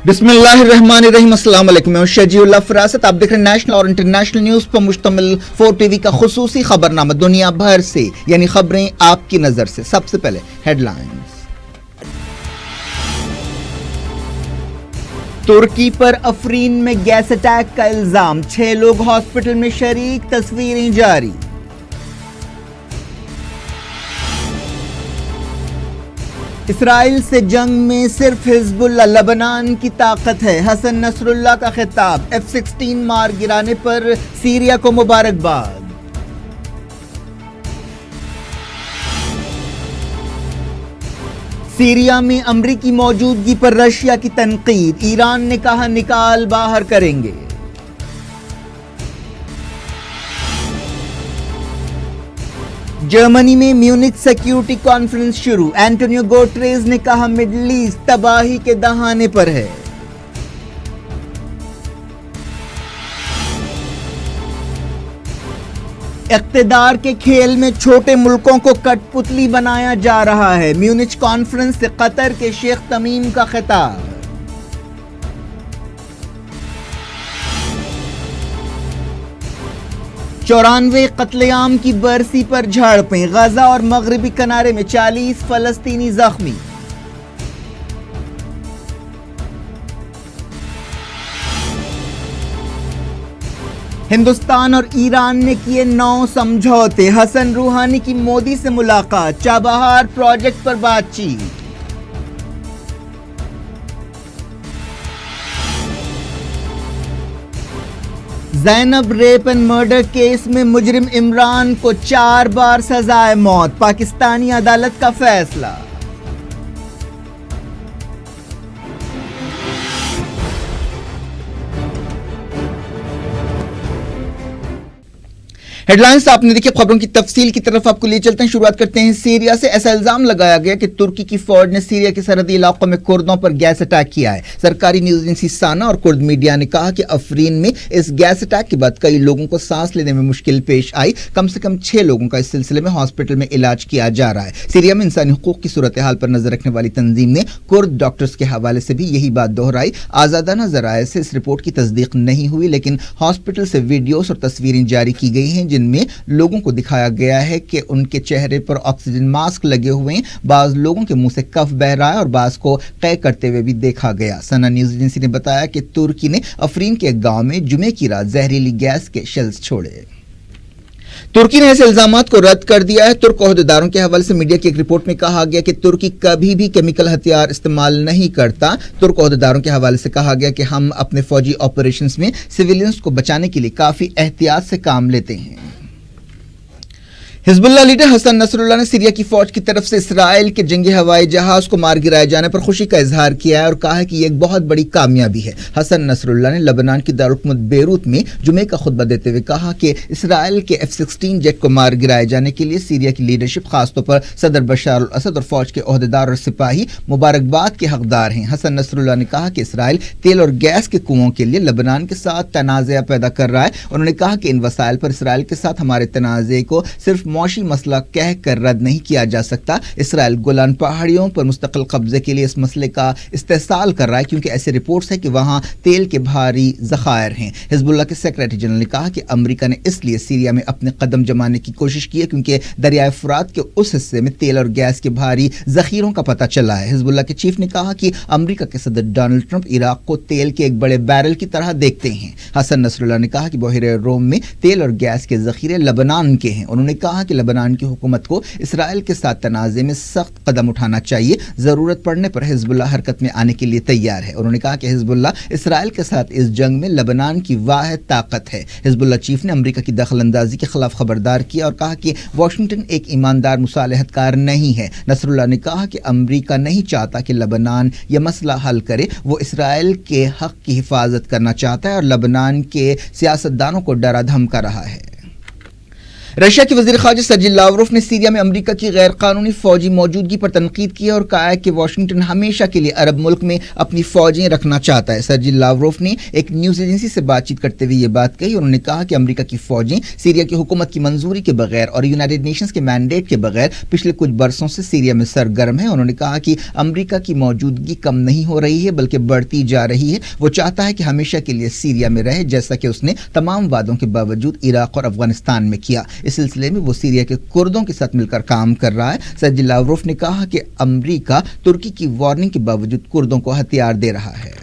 बिस्मिल्लाहिर्रहमानिर्रहीम। अस्सलाम वालेकुम। मैं शजीउल्लाह फरासत। आप देख रहे हैं नेशनल और इंटरनेशनल न्यूज पर मुश्तमिल 4TV का खुसूसी खबरनामा दुनिया भर से, यानी खबरें आपकी नजर से। सबसे पहले हेडलाइंस। तुर्की पर अफरीन में गैस अटैक का इल्जाम, 6 लोग हॉस्पिटल में शरीक, तस्वीरें जारी। इसराइल से जंग में सिर्फ हिजबुल्लाह लबनान की ताकत है, हसन नसरुल्लाह का खिताब। F-16 मार गिराने पर सीरिया को मुबारकबाद। सीरिया में अमरीकी मौजूदगी पर रशिया की तनकीद, ईरान ने कहा निकाल बाहर करेंगे। जर्मनी में म्यूनिच सिक्योरिटी कॉन्फ्रेंस शुरू, एंटोनियो गुटेरेस ने कहा मिडिल ईस्ट तबाही के दहाने पर है। इक़्तिदार के खेल में छोटे मुल्कों को कठपुतली बनाया जा रहा है, म्यूनिच कॉन्फ्रेंस से कतर के शेख तमीम का खिताब। चौरानवे कत्लेआम की बरसी पर झड़पें, गजा और मगरबी किनारे में 40 फलस्तीनी जख्मी। हिंदुस्तान और ईरान ने किए 9 समझौते, हसन रूहानी की मोदी से मुलाकात, चाबहार प्रोजेक्ट पर बातचीत। Zainab rape and murder case में मुजरिम इमरान को 4 बार सजाए मौत, पाकिस्तानी अदालत का फैसला। हेडलाइंस आपने देखी। खबरों की तफसील की तरफ आपको ले चलते हैं। शुरुआत करते हैं सीरिया से। ऐसा इल्जाम लगाया गया कि तुर्की की फौज ने सीरिया के सरहदी इलाकों में कुर्दों पर गैस अटैक किया है। सरकारी न्यूज एजेंसी साना और कुर्द मीडिया ने कहा कि अफरीन में इस गैस अटैक के बाद कई लोगों को सांस लेने में मुश्किल पेश आई। कम से कम 6 लोगों का इस सिलसिले में हॉस्पिटल में इलाज किया जा रहा है। सीरिया में इंसानी हुकूक की सूरत हाल पर नजर रखने वाली तंजीम ने कुर्द डॉक्टर्स के हवाले से भी यही बात दोहराई। आजादाना जराये से इस रिपोर्ट की तस्दीक नहीं हुई, लेकिन हॉस्पिटल से वीडियोस और तस्वीरें जारी की गई हैं जिनमें लोगों को दिखाया गया है कि उनके चेहरे पर ऑक्सीजन मास्क लगे हुए हैं। बाज लोगों के मुंह से कफ बह रहा है और बाज को कै करते हुए भी देखा गया। सना न्यूज एजेंसी ने बताया कि तुर्की ने अफरीन के एक गांव में जुमे की रात जहरीली गैस के शेल्स छोड़े। तुर्की ने ऐसे इल्जामात को रद्द कर दिया है। तुर्क ओहदेदारों के हवाले से मीडिया की एक रिपोर्ट में कहा गया कि तुर्की कभी भी केमिकल हथियार इस्तेमाल नहीं करता। तुर्क ओहदेदारों के हवाले से कहा गया कि हम अपने फौजी ऑपरेशंस में सिविलियंस को बचाने के लिए काफी एहतियात से काम लेते हैं। हिजबुल्लाह लीडर हसन नसरुल्लाह ने सीरिया की फौज की तरफ से इसराइल के जंगी हवाई जहाज को मार गिराए जाने पर खुशी का इजहार किया है और कहा है कि यह एक बहुत बड़ी कामयाबी है। हसन नसरुल्लाह ने लबनान की दारुलहुकूमत बेरूत में जुमे का खुतबा देते हुए कहा कि इसराइल के F-16 जेट को मार गिराए जाने के लिए सीरिया की लीडरशिप, खासतौर पर सदर बशर अल असद और फौज के ओहदेदार और सिपाही मुबारकबाद के हकदार हैं। हसन नसरुल्लाह ने कहा कि इसराइल तेल और गैस के कुओं के लिए लबनान के साथ तनाज़ा पैदा कर रहा है। उन्होंने कहा कि इन वसाइल पर इसराइल के साथ हमारे तनाज़े को सिर्फ मौशी मसला कह कर रद्द नहीं किया जा सकता। इसराइल गोलान पहाड़ियों पर मुस्तकिल कब्जे के लिए इस मसले का इस्तेसाल कर रहा है क्योंकि ऐसे रिपोर्ट्स है कि वहां तेल के भारी ज़खायर हैं। हिजबुल्लाह के सेक्रेटरी जनरल ने कहा कि अमेरिका ने इसलिए सीरिया में अपने कदम जमाने की कोशिश की है क्योंकि दरियाए फुरात के उस हिस्से में तेल और गैस के भारी जखीरों का पता चला है। हिजबुल्लाह के चीफ ने कहा कि अमेरिका के सदर डोनाल्ड ट्रंप इराक को तेल के एक बड़े बैरल की तरह देखते हैं। हसन नसरुल्लाह ने कहा कि बहिरे रोम में तेल और गैस के जखीरे लबनान के हैं। उन्होंने कहा कि लबनान की हुकूमत को इसराइल के साथ तनाज़े में सख्त कदम उठाना चाहिए। जरूरत पड़ने पर हिजबुल्लाह हरकत में आने के लिए तैयार है। उन्होंने कहा कि हिजबुल्लाह इसराइल के साथ इस जंग में लबनान की वाहिद ताकत है। हिजबुल्लाह चीफ ने अमेरिका की दखलंदाजी के खिलाफ खबरदार किया और कहा कि वाशिंगटन एक ईमानदार मुसालहतकार नहीं है। नसरुल्लाह ने कहा कि अमेरिका नहीं चाहता कि लबनान यह मसला हल करे, वो इसराइल के हक की हिफाजत करना चाहता है और लबनान के सियासतदानों को डरा धमका रहा है। रशिया के वजीर खारजा सर्जी लावरोव ने सीरिया में अमेरिका की गैर कानूनी फौजी मौजूदगी पर तनकीद की है और कहा है कि वाशिंगटन हमेशा के लिए अरब मुल्क में अपनी फौजें रखना चाहता है। सर्जी लावरोव ने एक न्यूज एजेंसी से बातचीत करते हुए ये बात कही। उन्होंने कहा कि अमेरिका की फौजें सीरिया की हुकूमत की मंजूरी के बगैर और यूनाइटेड नेशंस के मैंडेट के बगैर पिछले कुछ बरसों से सीरिया में सरगर्म है। उन्होंने कहा कि अमेरिका की मौजूदगी कम नहीं हो रही है बल्कि बढ़ती जा रही है। वो चाहता है कि हमेशा के लिए सीरिया में रहे, जैसा कि उसने तमाम वादों के बावजूद इराक और अफगानिस्तान में किया। इस सिलसिले में वो सीरिया के कुर्दों के साथ मिलकर काम कर रहा है। सर्जी लावरोव ने कहा कि अमेरिका तुर्की की वार्निंग के बावजूद कुर्दों को हथियार दे रहा है।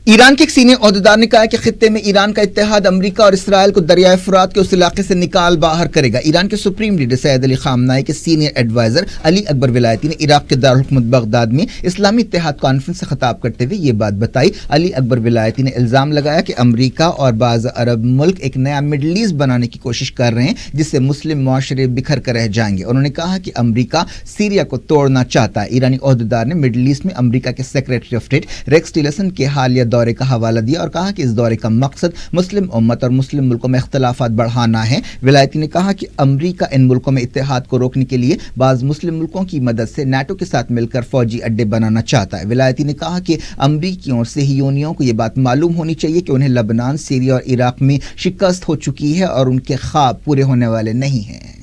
ईरान के एक सीनियर ओहदेदार ने कहा कि खित्ते में ईरान का इत्तेहाद अमेरिका और इसराइल को दरियाए फुरात के उस इलाके से निकाल बाहर करेगा। ईरान के सुप्रीम लीडर सैयद अली खामनाई के सीनियर एडवाइजर अली अकबर विलायती ने इराक के दारुल हुकूमत बगदाद में इस्लामी इत्तेहाद कॉन्फ्रेंस से खिताब करते हुए ये बात बताई। अली अकबर विलायती ने इल्जाम लगाया कि अमेरिका और बाज़ अरब मुल्क एक नया मिडल ईस्ट बनाने की कोशिश कर रहे हैं जिससे मुस्लिम मुआशरे बिखर कर रह जाएंगे। उन्होंने कहा कि अमेरिका सीरिया को तोड़ना चाहता है। ईरानी ओहदेदार ने मिडल ईस्ट में अमेरिका के secretary of state Rex Tillerson के हालिया दौरे का हवाला दिया और कहा कि इस दौरे का मकसद मुस्लिम उम्मत और मुस्लिम मुल्कों में इख्तलाफात बढ़ाना है। विलायती ने कहा कि अमेरिका इन मुल्कों में इत्तेहाद को रोकने के लिए बाज़ मुस्लिम मुल्कों की मदद से नाटो के साथ मिलकर फौजी अड्डे बनाना चाहता है। विलायती ने कहा कि अमरीकियों और सहयोनियों को यह बात मालूम होनी चाहिए कि उन्हें लबनान, सीरिया और इराक में शिकस्त हो चुकी है और उनके ख्वाब पूरे होने वाले नहीं हैं।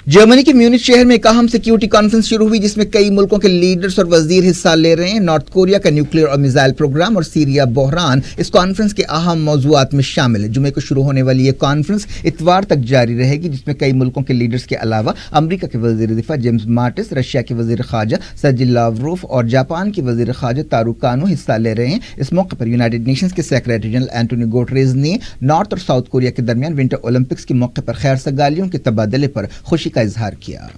जर्मनी के म्यूनिच शहर में एक अहम सिक्योरिटी कॉन्फ्रेंस शुरू हुई जिसमें कई मुल्कों के लीडर्स और वजीर हिस्सा ले रहे हैं। नॉर्थ कोरिया का न्यूक्लियर और मिसाइल प्रोग्राम और सीरिया बहरान इस कॉन्फ्रेंस के अहम मौजूआत में शामिल है। जुमे को शुरू होने वाली ये कॉन्फ्रेंस इतवार तक जारी रहेगी जिसमें कई मुल्कों के लीडर्स के अलावा अमेरिका के वजीर दिफा जेम्स माटिस, रशिया के वजीर खारजा सर्जी लावरोव और जापान के वजीर खारजा तारो कानो हिस्सा ले रहे हैं। इस मौके पर यूनाइटेड नेशंस के सेक्रेटरी जनरल एंटोनियो गुटेरेस ने नॉर्थ और साउथ कोरिया के दरमियान विंटर ओलंपिक्स के मौके पर खैर सगालियों के तबादले पर खुशी का इजहार किया।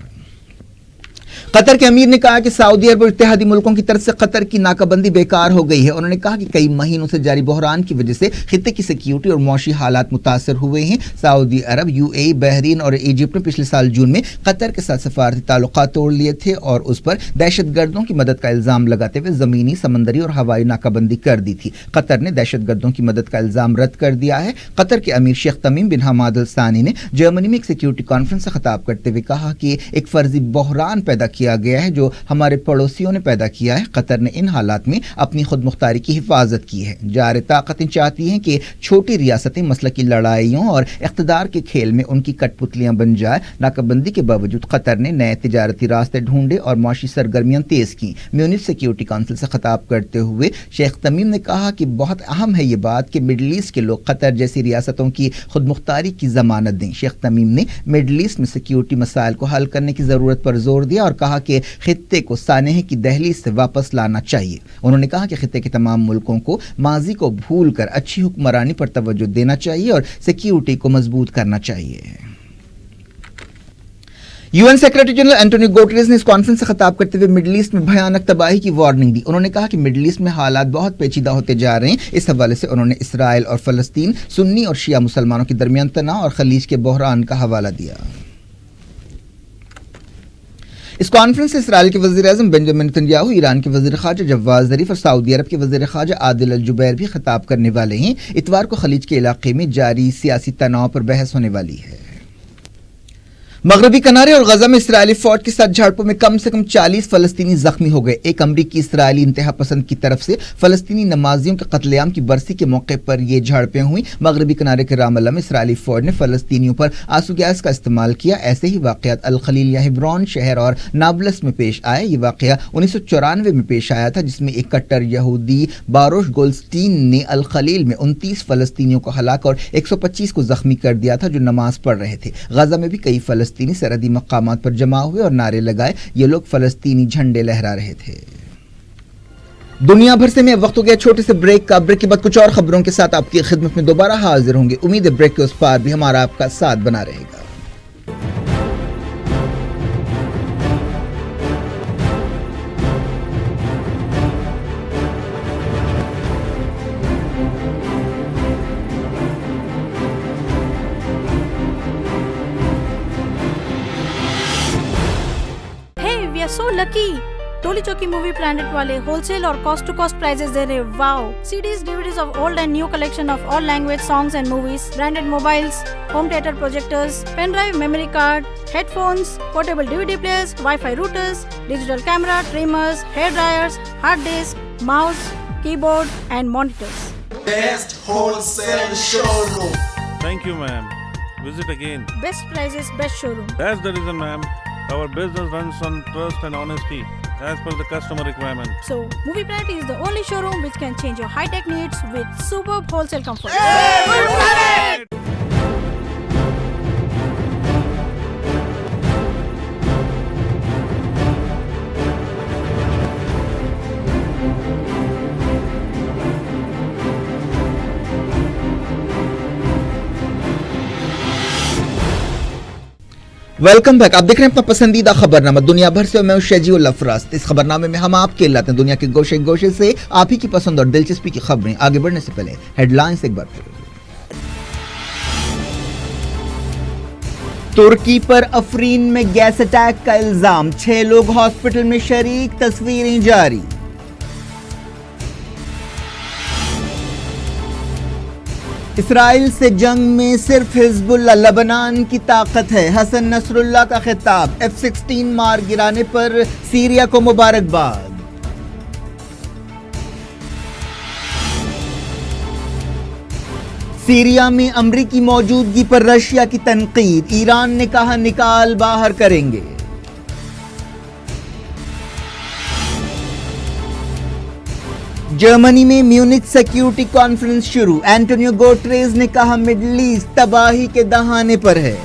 कतर के अमीर ने कहा कि सऊदी अरब और इत्तेहादी मुल्कों की तरफ से कतर की नाकाबंदी बेकार हो गई है। उन्होंने कहा कि कई महीनों से जारी बहरान की वजह से खित्ते की सिक्योरिटी और मौशी हालात मुतासर हुए हैं। सऊदी अरब, यूएई, बहरीन और इजिप्ट ने पिछले साल जून में कतर के साथ सफारती ताल्लुकात तोड़ लिए थे और उस पर दहशतगर्दों की मदद का इल्जाम लगाते हुए जमीनी, समंदरी और हवाई नाकाबंदी कर दी थी। कतर ने दहशतगर्दों की मदद का इल्जाम रद्द कर दिया है। कतर के अमीर शेख तमीम बिन हमाद अल सानी ने जर्मनी में एक सिक्योरिटी कॉन्फ्रेंस से खिताब करते हुए कहा कि एक फर्जी बहरान पैदा किया गया है जो हमारे पड़ोसियों ने पैदा किया है। कतर ने इन हालात में अपनी खुद मुख्तारी की हिफाजत की है। जारे ताकतें चाहती हैं कि छोटी रियासतें मसला की लड़ाइयों और इख्तिदार के खेल में उनकी कठपुतलियां बन जाए। नाकाबंदी के बावजूद कतर ने नए तिजारती रास्ते ढूंढे और मौशी सरगर्मियां तेज की। म्यूनिच सिक्योरिटी काउंसिल से खिताब करते हुए शेख तमीम ने कहा कि बहुत अहम है ये बात कि मिडल ईस्ट के लोग कतर जैसी रियासतों की खुद मुख्तारी की जमानत दें। शेख तमीम ने मिडल ईस्ट में सिक्योरिटी मसाइल को हल करने की जरूरत पर जोर दिया और कहा कि खित्ते को सानेह की दहलीज से वापस लाना चाहिए। उन्होंने कहा कि खित्ते के तमाम मुल्कों को माजी को भूल कर अच्छी हुक्मरानी पर तवज्जो देना चाहिए और सिक्योरिटी को मजबूत करना चाहिए। UN secretary general Antonio Guterres ने इस कॉन्फ्रेंस से खिताब करते हुए मिडल ईस्ट में भयानक तबाही की वार्निंग दी। उन्होंने कहा कि मिडल ईस्ट में हालात बहुत पेचीदा होते जा रहे हैं। इस हवाले से उन्होंने इसराइल और फलस्तीन, सुन्नी और शिया मुसलमानों के दरमियान तनाव और खलीज के बहरान का हवाला दिया। इस कॉन्फ्रेंस से इसराइल के वज़ीर आज़म बेंजामिन नेतन्याहू, ईरान के वज़ीर ख़ारजा जवाद ज़रीफ और सऊदी अरब के वज़ीर ख़ारजा आदिल अल जुबैर भी खिताब करने वाले हैं। इतवार को खलीज के इलाके में जारी सियासी तनाव पर बहस होने वाली है। मगरबी किनारे और गजा में इसराइली फौज के साथ झड़पों में कम से कम 40 फलस्तीनी जख्मी हो गए। एक अमरीकी इसराइली इंतहा पसंद की तरफ से फलस्तीनी नमाजियों के कत्लेआम की बरसी के मौके पर ये झड़पें हुई। मगरबी किनारे के रामल्ला में इसराइली फौज ने फलस्तीनियों पर आंसू गैस का इस्तेमाल किया। ऐसे ही वाक़यात अल खलील या हिब्रोन शहर और नाबलस में पेश आए। ये वाक़या 1994 में पेश आया था जिसमें एक कट्टर यहूदी बारोश गोल्डस्टीन ने अल खलील में 29 फलस्तीनियों को हलाक और 125 को जख्मी कर दिया था जो नमाज पढ़ रहे थे। गजा में भी कई फलस्तीनी सरहदी मकामात पर जमा हुए और नारे लगाए। ये लोग फलस्तीनी झंडे लहरा रहे थे। दुनिया भर से मैं वक्त हो गया छोटे से ब्रेक का। ब्रेक के बाद कुछ और खबरों के साथ आपकी खिदमत में दोबारा हाजिर होंगे। उम्मीद है ब्रेक के उस पार भी हमारा आपका साथ बना रहेगा। So lucky. टोली चौकी मूवी प्लैनेट वाले होलसेल और कॉस्ट टू कॉस्ट प्राइजेस दे रहे। Wow, CDs, DVDs of old and new collection of all language songs and movies, branded mobiles, home theater projectors, pen drive, memory card, headphones, portable DVD players, Wi-Fi routers, digital camera, trimmers, hair dryers, hard disk, mouse, keyboard and monitors. Best wholesale showroom. Thank you, ma'am. Visit again. Best prices, best showroom. That's the reason, ma'am. Our business runs on trust and honesty as per the customer requirement. So, Movie Planet is the only showroom which can change your high-tech needs with superb wholesale comfort. Welcome back. आप देख रहे हैं अपना पसंदीदा खबरनामा दुनिया भर से। मैं हूं शजीउल अफराज। इस खबरनामे में हम आपके लाते हैं दुनिया के गोशे गोशे से आप ही की पसंद और दिलचस्पी की खबरें। आगे बढ़ने से पहले हेडलाइंस एक बार फिर। तुर्की पर अफरीन में गैस अटैक का इल्जाम, 6 लोग हॉस्पिटल में शरीक, तस्वीरें जारी। इसराइल से जंग में सिर्फ हिजबुल्लाह लबनान की ताकत है, हसन नसरुल्लाह का खिताब। F-16 मार गिराने पर सीरिया को मुबारकबाद। सीरिया में अमरीकी मौजूदगी पर रशिया की तनकीद, ईरान ने कहा निकाल बाहर करेंगे। जर्मनी में म्यूनिच सिक्योरिटी कॉन्फ्रेंस शुरू, एंटोनियो गुटेरेस ने कहा मिडिल ईस्ट तबाही के दहाने पर है।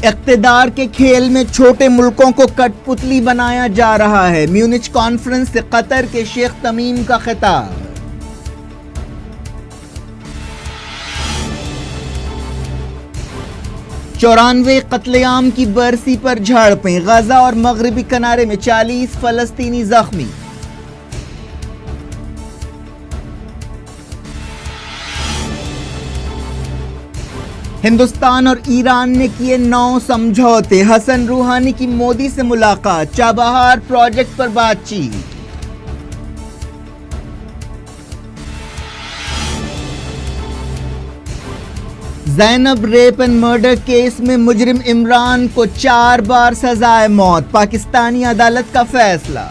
इक़्तिदार के खेल में छोटे मुल्कों को कठपुतली बनाया जा रहा है, म्यूनिच कॉन्फ्रेंस से कतर के शेख तमीम का खिताब। चौरानवे कत्लेआम की बरसी पर झड़पें, गजा और मगरबी किनारे में 40 फलस्तीनी जख्मी। हिंदुस्तान और ईरान ने किए 9 समझौते, हसन रूहानी की मोदी से मुलाकात, चाबहार प्रोजेक्ट पर बातचीत। Zainab rape and murder case में मुजरिम इमरान को 4 बार सजाए मौत, पाकिस्तानी अदालत का फैसला।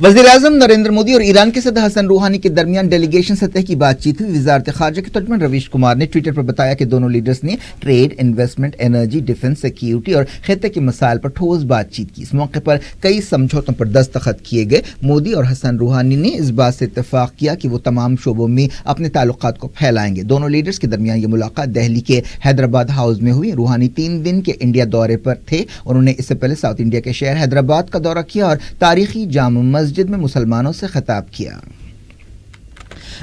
वज़ीर-ए-आज़म नरेंद्र मोदी और ईरान के सदर हसन रूहानी के दरमियान डेलीगेशन सतह की बातचीत हुई। वज़ारत ख़ारजा के तर्जुमान रवीश कुमार ने ट्विटर पर बताया कि दोनों लीडर्स ने trade, investment, energy, defence, security और खित्ते के मसाइल पर ठोस बातचीत की। इस मौके पर कई समझौतों पर दस्तखत किए गए। मोदी और हसन रूहानी ने इस बात से इत्तेफाक किया कि वो तमाम शोबों में अपने ताल्लुकात को फैलाएंगे। दोनों लीडर्स के दरमियान ये मुलाकात दिल्ली के हैदराबाद हाउस में हुई। रूहानी 3 दिन के इंडिया दौरे पर थे। उन्होंने इससे पहले साउथ इंडिया के शहर हैदराबाद का दौरा किया और तारीखी जामा मस्जिद में मुसलमानों से खिताब किया।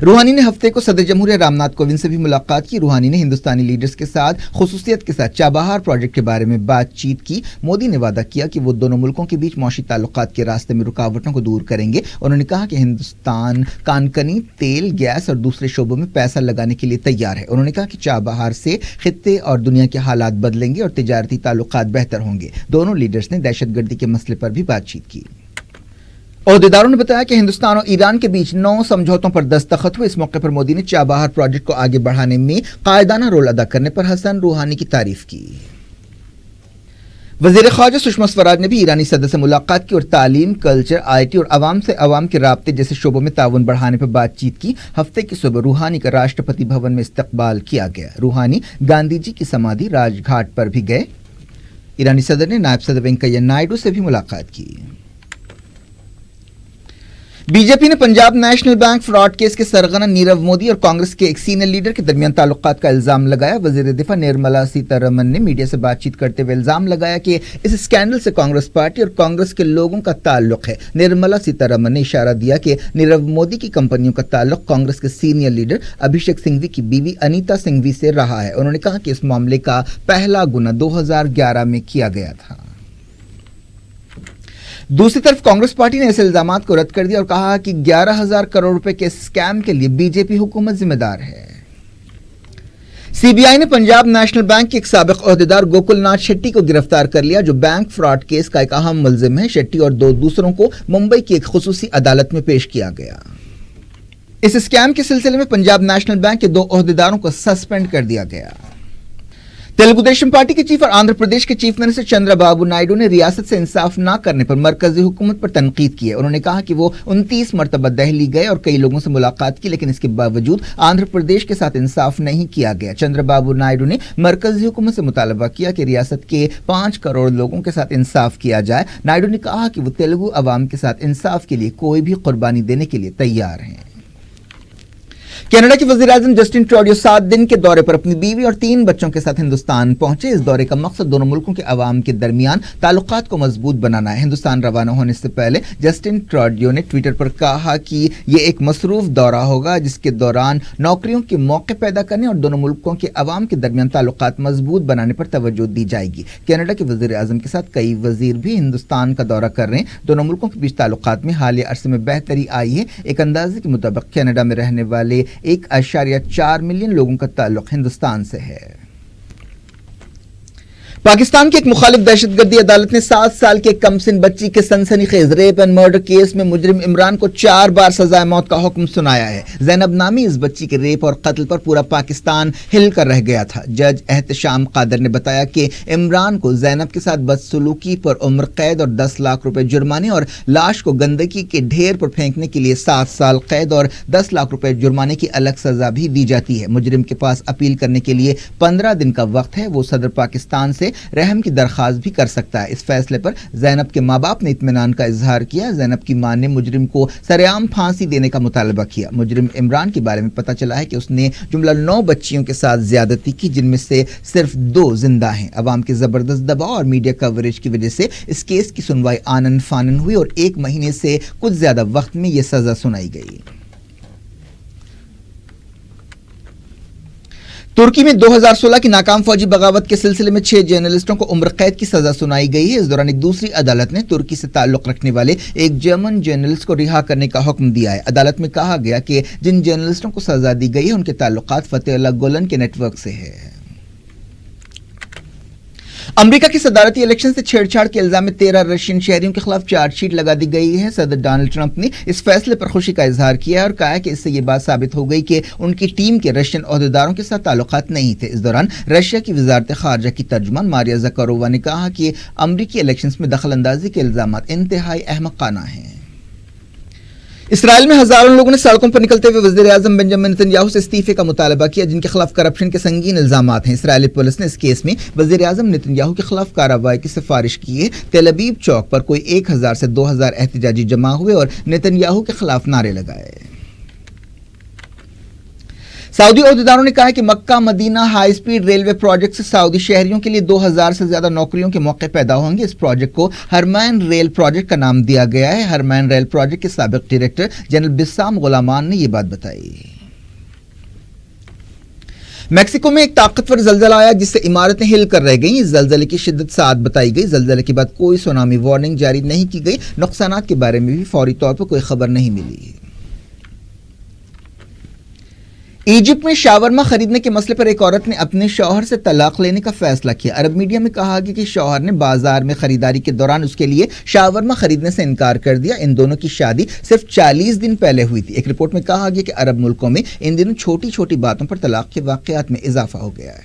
रूहानी ने हफ्ते को सदर जमहूरिया रामनाथ कोविंद से भी मुलाकात की। रूहानी ने हिंदुस्तानी लीडर्स के साथ खुसूसियत के साथ चाबहार प्रोजेक्ट के बारे में बातचीत की। मोदी ने वादा किया कि वो दोनों मुल्कों के बीच मौशी ताल्लुकात के रास्ते में रुकावटों को दूर करेंगे। उन्होंने कहा कि हिंदुस्तान कानकनी, तेल, गैस और दूसरे शोबों में पैसा लगाने के लिए तैयार है। उन्होंने कहा कि चाबहार से खित्ते और दुनिया के हालात बदलेंगे और तिजारती ताल्लुकात बेहतर होंगे। दोनों लीडर्स ने दहशतगर्दी के मसले पर भी बातचीत की। ओहदेदारों ने बताया कि हिंदुस्तान और ईरान के बीच 9 समझौतों पर दस्तखत हुए। इस मौके पर मोदी ने चाबहार प्रोजेक्ट को आगे बढ़ाने में कायदाना रोल अदा करने पर हसन रूहानी की तारीफ की। वज़ीर ख़ारजा सुषमा स्वराज ने भी ईरानी सदर से मुलाकात की और तालीम, कल्चर, IT और अवाम से अवाम के राब्ते जैसे शोबों में ताउन बढ़ाने पर बातचीत की। हफ्ते की सुबह रूहानी का राष्ट्रपति भवन में इस्तकबाल किया गया। रूहानी गांधी जी की समाधि राजघाट पर भी गए। ईरानी सदर ने नायब सदर वेंकैया नायडू से भी मुलाकात की। बीजेपी ने Punjab national bank fraud case के सरगना नीरव मोदी और कांग्रेस के एक सीनियर लीडर के दरमियान ताल्लुकात का इल्जाम लगाया। वजीर दिफा निर्मला सीतारमन ने मीडिया से बातचीत करते हुए इल्जाम लगाया कि इस स्कैंडल से कांग्रेस पार्टी और कांग्रेस के लोगों का ताल्लुक है। निर्मला सीतारमन ने इशारा दिया कि नीरव मोदी की कंपनियों का ताल्लुक कांग्रेस के सीनियर लीडर अभिषेक सिंघवी की बीवी अनीता सिंघवी से रहा है। उन्होंने कहा कि इस मामले का पहला गुना 2011 में किया गया था। दूसरी तरफ कांग्रेस पार्टी ने इस इल्जामात को रद्द कर दिया और कहा कि 11,000 करोड़ रुपए के स्कैम के लिए बीजेपी हुकूमत जिम्मेदार है। सीबीआई ने पंजाब नेशनल बैंक के एक साबिक ओहदेदार गोकुलनाथ शेट्टी को गिरफ्तार कर लिया, जो बैंक फ्रॉड केस का एक अहम मुलजिम है। शेट्टी और 2 दूसरों को मुंबई की एक खुसूसी अदालत में पेश किया गया। इस स्कैम के सिलसिले में पंजाब नेशनल बैंक के 2 ओहदेदारों को सस्पेंड कर दिया गया। तेलुगु देशम पार्टी के चीफ और आंध्र प्रदेश के चीफ मिनिस्टर चंद्रबाबू नायडू ने रियासत से इंसाफ न करने पर मरकजी हुकूमत पर तनकीद की है। उन्होंने कहा कि वो 29 मरतबा दिल्ली गए और कई लोगों से मुलाकात की, लेकिन इसके बावजूद आंध्र प्रदेश के साथ इंसाफ नहीं किया गया। चंद्रबाबू नायडू ने मरकजी हुकूमत से मुतालबा किया कि रियासत के 5 करोड़ लोगों के साथ इंसाफ किया जाए। नायडू ने कहा कि वो तेलुगु अवाम के साथ इंसाफ के लिए कोई भी कुर्बानी देने के लिए तैयार हैं। कनाडा के वज़ीर-ए-आज़म जस्टिन ट्रूडो 7 दिन के दौरे पर अपनी बीवी और 3 बच्चों के साथ हिंदुस्तान पहुंचे। इस दौरे का मकसद दोनों मुल्कों के अवाम के दरमियान ताल्लुकात को मजबूत बनाना है। हिंदुस्तान रवाना होने से पहले जस्टिन ट्रूडो ने ट्विटर पर कहा कि ये एक मसरूफ दौरा होगा, जिसके दौरान नौकरियों के मौके पैदा करने और दोनों मुल्कों के अवाम के दरमियान ताल्लुकात मजबूत बनाने पर तवज्जो दी जाएगी। कनाडा के वज़ीर-ए-आज़म के साथ कई वजीर भी हिंदुस्तान का दौरा कर रहे हैं। दोनों मुल्कों के बीच ताल्लुकात में हालिया अरसे में बेहतरी आई है। एक अंदाजे के मुताबिक कनाडा में रहने वाले 1.4 मिलियन लोगों का ताल्लुक हिंदुस्तान से है। पाकिस्तान की एक मुखालिफ दहशतगर्दी अदालत ने 7 साल के कमसिन बच्ची के सनसनीखेज रेप एंड मर्डर केस में मुजरिम इमरान को 4 बार सजाए मौत का हुक्म सुनाया है। जैनब नामी इस बच्ची के रेप और कत्ल पर पूरा पाकिस्तान हिल कर रह गया था। जज एहतशाम कादर ने बताया कि इमरान को जैनब के साथ बदसलूकी पर उम्र कैद और 10 लाख रुपए जुर्माने और लाश को गंदगी के ढेर पर फेंकने के लिए 7 साल कैद और 10 लाख रुपए जुर्माने की अलग सजा भी दी जाती है। मुजरिम के पास अपील करने के लिए 15 दिन का वक्त है। वो सदर पाकिस्तान से रहम की दरख्वास्त भी कर सकता है। इस फैसले पर जैनब के माँ बाप ने इत्मीनान का इजहार किया। जैनब की मां ने मुजरिम को सरेआम फांसी देने का मुतालबा किया। मुजरिम इमरान के बारे में पता चला है कि उसने जुमला 9 बच्चियों के साथ ज्यादती की, जिनमें से सिर्फ 2 जिंदा हैं। अवाम के जबरदस्त दबाव और मीडिया कवरेज की वजह से इस केस की सुनवाई आनन फानन हुई और 1 महीने से कुछ ज्यादा वक्त में यह सजा सुनाई गई। तुर्की में 2016 की नाकाम फौजी बगावत के सिलसिले में 6 जर्नलिस्टों को उम्र कैद की सजा सुनाई गई है। इस दौरान एक दूसरी अदालत ने तुर्की से ताल्लुक रखने वाले एक जर्मन जर्नलिस्ट को रिहा करने का हुक्म दिया है। अदालत में कहा गया कि जिन जर्नलिस्टों को सजा दी गई है उनके ताल्लुकात फतेहुल्लाह गुलन के नेटवर्क से है। अमेरिका की सदारती इलेक्शन से छेड़छाड़ के इल्जाम में 13 रशियन शहरियों के खिलाफ चार्जशीट लगा दी गई है। सदर डोनाल्ड ट्रंप ने इस फैसले पर खुशी का इजहार किया और कहा कि इससे ये बात साबित हो गई कि उनकी टीम के रशियन ओहदेदारों के साथ ताल्लुकात नहीं थे। इस दौरान रशिया की वजारत खारजा की तर्जुमान मारिया ज़कारोवा ने कहा कि अमरीकी इलेक्शंस में दखल अंदाजी के इल्जाम इंतहाई अहमकाना हैं। इसराइल में हजारों लोगों ने सड़कों पर निकलते हुए वज़ीर-ए-आज़म बेंजामिन नेतन्याहू से इस्तीफे का मुतालबा किया, जिनके खिलाफ करप्शन के संगीन इल्जामात हैं। इसराइली पुलिस ने इस केस में वज़ीर-ए-आज़म नेतन्याहू के खिलाफ कार्रवाई की सिफारिश की है। तेल अवीव चौक पर कोई 1000 से 2000 एहतजाजी जमा हुए और नेतन्याहू के खिलाफ नारे लगाए। सऊदी ओहदेदारों ने कहा है कि Mecca Medina high speed railway project से सऊदी शहरियों के लिए 2000 से ज्यादा नौकरियों के मौके पैदा होंगे। इस प्रोजेक्ट को हरमैन रेल प्रोजेक्ट का नाम दिया गया है। हरमैन रेल प्रोजेक्ट के साबिक डायरेक्टर जनरल बिस्साम गुलामान ने यह बात बताई। मैक्सिको में एक ताकतवर जलजला आया, जिससे इमारतें हिल कर रह गईं। इस जलजले की शिद्दत 7 बताई गई। जलजले के बाद कोई सुनामी वार्निंग जारी नहीं की गई। नुकसानात के बारे में भी फौरी तौर पर कोई खबर नहीं मिली। इजिप्ट में शावरमा खरीदने के मसले पर एक औरत ने अपने शौहर से तलाक लेने का फैसला किया। अरब मीडिया में कहा गया कि शौहर ने बाजार में खरीदारी के दौरान उसके लिए शावरमा खरीदने से इनकार कर दिया। इन दोनों की शादी सिर्फ 40 दिन पहले हुई थी। एक रिपोर्ट में कहा गया कि अरब मुल्कों में इन दिनों छोटी छोटी बातों पर तलाक के वाकयात में इजाफा हो गया है।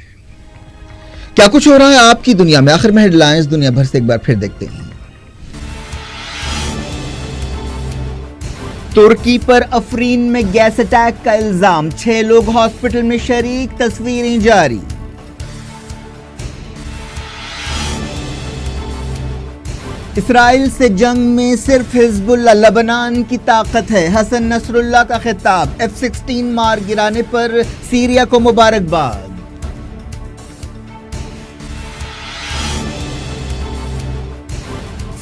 क्या कुछ हो रहा है आपकी दुनिया में, आखिर में हेडलाइंस दुनिया भर से एक बार फिर देखते हैं। तुर्की पर अफरीन में गैस अटैक का इल्जाम, 6 लोग हॉस्पिटल में शरीक, तस्वीरें जारी। इसराइल से जंग में सिर्फ हिजबुल्लाह लबनान की ताकत है, हसन नसरुल्लाह का खिताब। F-16 मार गिराने पर सीरिया को मुबारकबाद।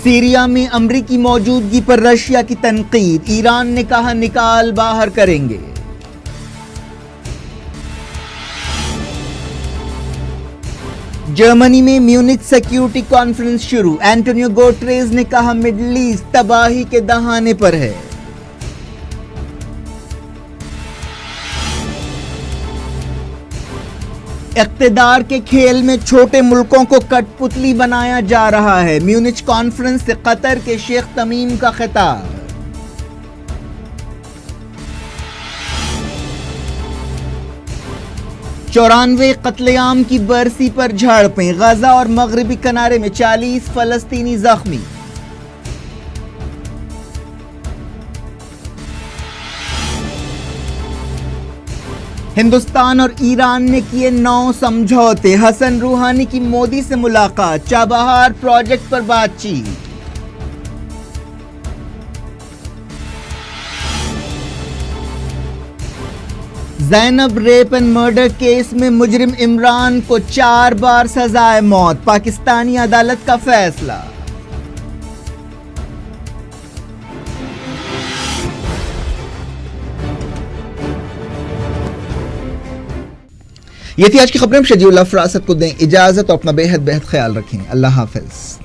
सीरिया में अमरीकी मौजूदगी पर रशिया की तनकीद, ईरान ने कहा निकाल बाहर करेंगे। جرمنی میں میونچ سیکیورٹی کانفرنس شروع، اینٹونیو گوٹریز نے کہا مڈل ایسٹ تباہی کے دہانے پر ہے۔ اقتدار کے کھیل میں چھوٹے ملکوں کو کٹ پتلی بنایا جا رہا ہے، میونچ کانفرنس سے قطر کے شیخ تمیم کا خطاب۔ 94 قتل عام کی برسی پر جھڑپیں، غزہ اور مغربی کنارے میں 40 فلسطینی زخمی۔ ہندوستان اور ایران نے کیے 9 سمجھوتے، حسن روحانی کی مودی سے ملاقات، چابہار پروجیکٹ پر بات چیت۔ زینب ریپ اینڈ مرڈر کیس میں مجرم عمران کو 4 بار سزائے موت، پاکستانی عدالت کا فیصلہ۔ یہ تھی آج کی خبریں، شجیع اللہ فراست کو دیں اجازت اور اپنا بے حد خیال رکھیں۔ اللہ حافظ۔